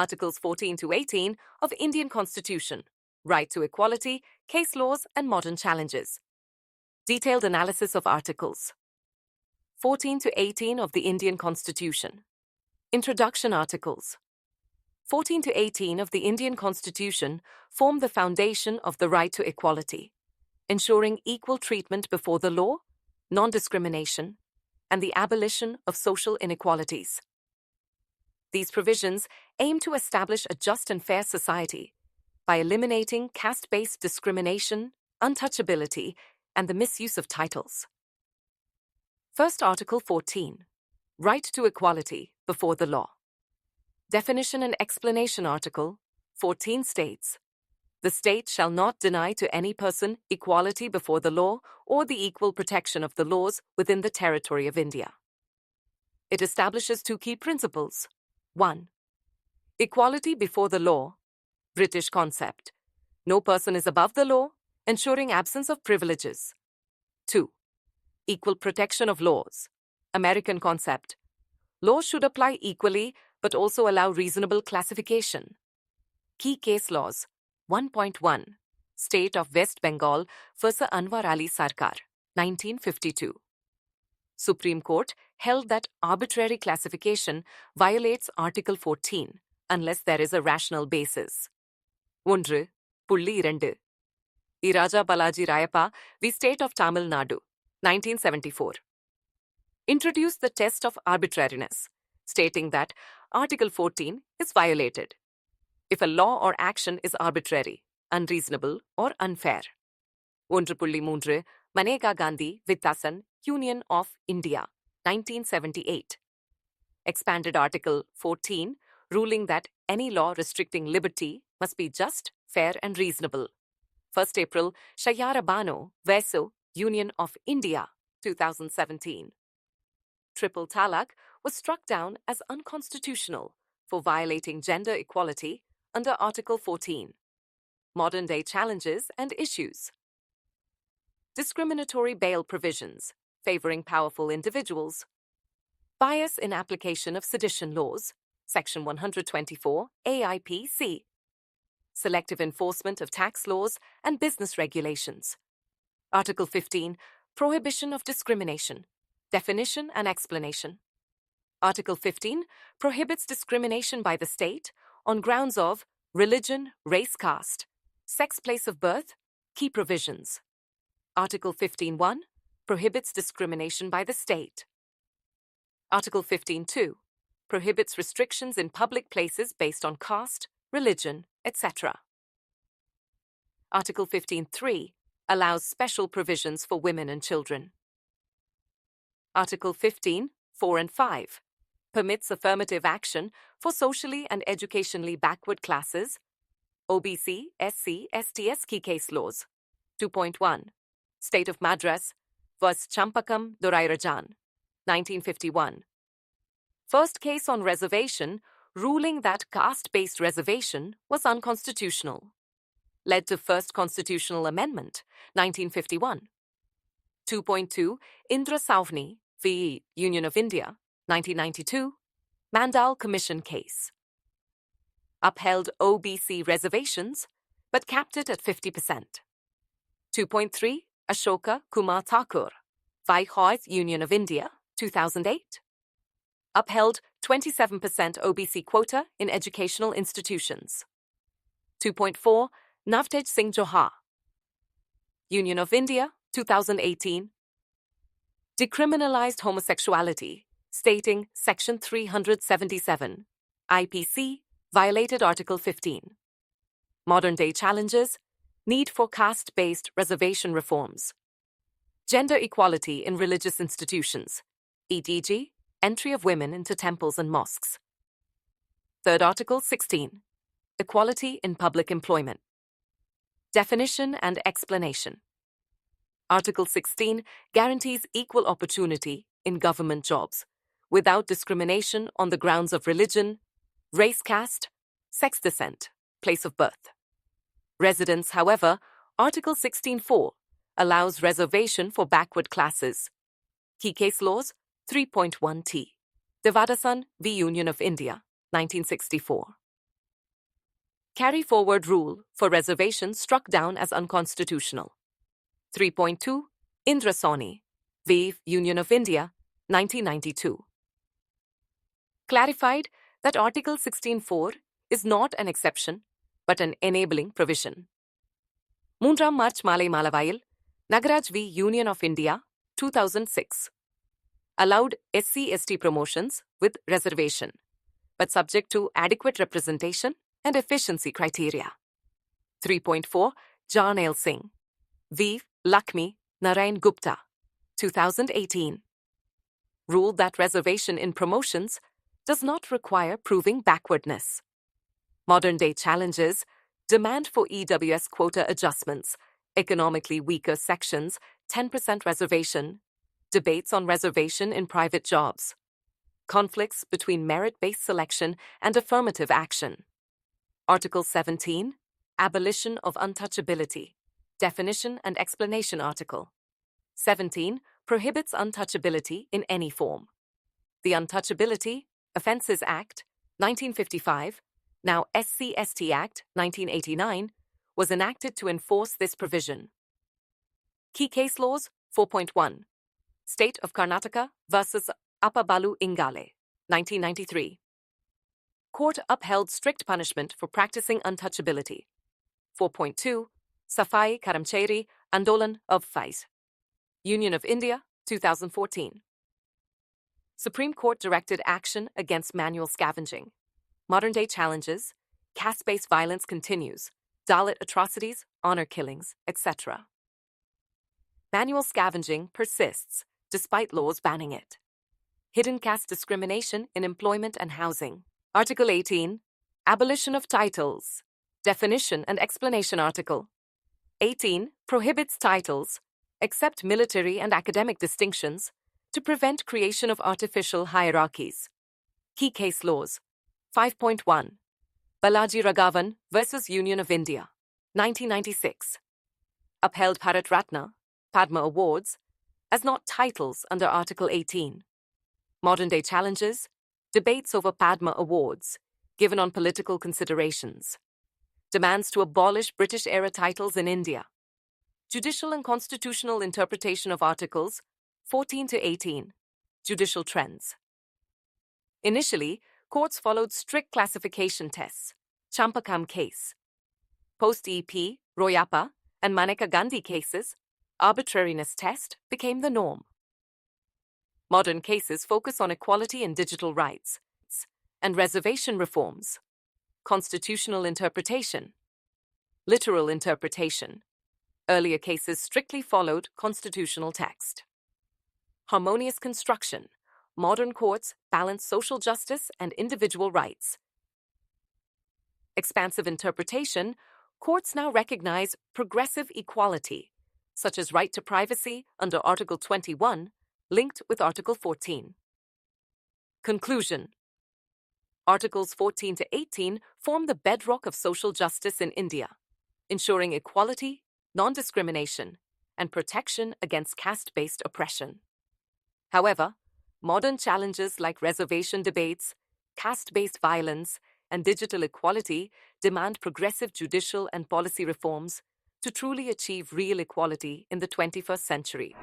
Articles 14 to 18 of Indian Constitution, right to equality, case laws and modern challenges. Detailed analysis of Articles 14 to 18 of the Indian Constitution. Introduction Articles 14 to 18 of the Indian Constitution form the foundation of the right to equality, ensuring equal treatment before the law, non-discrimination, and the abolition of social inequalities. These provisions aim to establish a just and fair society by eliminating caste-based discrimination, untouchability, and the misuse of titles. First, Article 14, Right to Equality before the Law. Definition and explanation. Article 14 states, "The state shall not deny to any person equality before the law or the equal protection of the laws within the territory of India." It establishes two key principles. 1. Equality before the law, British concept. No person is above the law, ensuring absence of privileges. 2. Equal protection of laws, American concept. Laws should apply equally but also allow reasonable classification. Key case laws. 1.1. State of West Bengal vs. Anwar Ali Sarkar, 1952. Supreme Court held that arbitrary classification violates Article 14 unless there is a rational basis. 1.2. Iraja Balaji Rayappa v. State of Tamil Nadu, 1974. Introduced the test of arbitrariness, stating that Article 14 is violated if a law or action is arbitrary, unreasonable, or unfair. 1.3. Maneka Gandhi Vittasan, Union of India, 1978. Expanded Article 14, ruling that any law restricting liberty must be just, fair, and reasonable. 1 April, Shayara Bano, Veso, Union of India, 2017. Triple talaq was struck down as unconstitutional for violating gender equality under Article 14. Modern-day challenges and issues. Discriminatory bail provisions, favoring powerful individuals. Bias in application of sedition laws, Section 124, AIPC. Selective enforcement of tax laws and business regulations. Article 15, Prohibition of discrimination. Definition and explanation. Article 15 prohibits discrimination by the state on grounds of religion, race, caste, sex, place of birth, key provisions. Article 15.1 prohibits discrimination by the state. Article 15.2 prohibits restrictions in public places based on caste, religion, etc. Article 15.3 allows special provisions for women and children. Article 15.4 and 5 permits affirmative action for socially and educationally backward classes, OBC, SC, ST key case laws. 2.1 State of Madras vs. Champakam Dorairajan, 1951. First case on reservation, ruling that caste-based reservation was unconstitutional. Led to first constitutional amendment, 1951. 2.2 Indra Savni v. Union of India, 1992. Mandal Commission case. Upheld OBC reservations, but capped it at 50%. 2.3 Ashoka Kumar Thakur v. Hoyt Union of India, 2008. Upheld 27% OBC quota in educational institutions. 2.4 Navtej Singh Johar, Union of India, 2018. Decriminalized homosexuality, stating Section 377, IPC, violated Article 15. Modern-day challenges, need for caste-based reservation reforms. Gender equality in religious institutions, e.g., entry of women into temples and mosques. Third Article 16, equality in public employment. Definition and explanation. Article 16 guarantees equal opportunity in government jobs, without discrimination on the grounds of religion, race, caste, sex, descent, place of birth. Residence, however, Article 16.4 allows reservation for backward classes. Key case laws, 3.1t. Devadasan v. Union of India, 1964. Carry forward rule for reservation struck down as unconstitutional. 3.2 Indra Sawhney v. Union of India, 1992. Clarified that Article 16.4 is not an exception but an enabling provision. Moonram March Malay Malavayil, Nagaraj v. Union of India, 2006. Allowed SC/ST promotions with reservation, but subject to adequate representation and efficiency criteria. 3.4 Jarnail Singh v. Lakshmi Narayan Gupta, 2018. Ruled that reservation in promotions does not require proving backwardness. Modern-day challenges demand for EWS quota adjustments, economically weaker sections, 10% reservation, debates on reservation in private jobs, conflicts between merit-based selection and affirmative action. Article 17, Abolition of Untouchability, Definition and Explanation Article. 17 prohibits untouchability in any form. The Untouchability Offences Act, 1955, now SC/ST Act, 1989, was enacted to enforce this provision. Key case laws 4.1. State of Karnataka versus Appa Balu Ingale, 1993. Court upheld strict punishment for practicing untouchability. 4.2. Safai Karamcheri Andolan of FICE. Union of India, 2014. Supreme Court directed action against manual scavenging. Modern-day challenges, caste-based violence continues, Dalit atrocities, honor killings, etc. Manual scavenging persists despite laws banning it. Hidden caste discrimination in employment and housing. Article 18, Abolition of Titles, Definition and Explanation Article. 18 prohibits titles, except military and academic distinctions, to prevent creation of artificial hierarchies. Key case laws 5.1. Balaji Raghavan versus Union of India, 1996. Upheld Bharat Ratna, Padma Awards, as not titles under Article 18. Modern-day challenges, debates over Padma Awards, given on political considerations. Demands to abolish British-era titles in India. Judicial and constitutional interpretation of Articles 14 to 18. Judicial trends. Initially, courts followed strict classification tests. Champakam case. Post-EP, Royappa, and Maneka Gandhi cases, arbitrariness test became the norm. Modern cases focus on equality and digital rights, and reservation reforms. Constitutional interpretation. Literal interpretation. Earlier cases strictly followed constitutional text. Harmonious construction. Modern courts balance social justice and individual rights. Expansive interpretation. Courts now recognize progressive equality, such as right to privacy under Article 21, linked with Article 14. Conclusion. Articles 14 to 18 form the bedrock of social justice in India, ensuring equality, non-discrimination, and protection against caste-based oppression. However, modern challenges like reservation debates, caste-based violence, and digital equality demand progressive judicial and policy reforms to truly achieve real equality in the 21st century.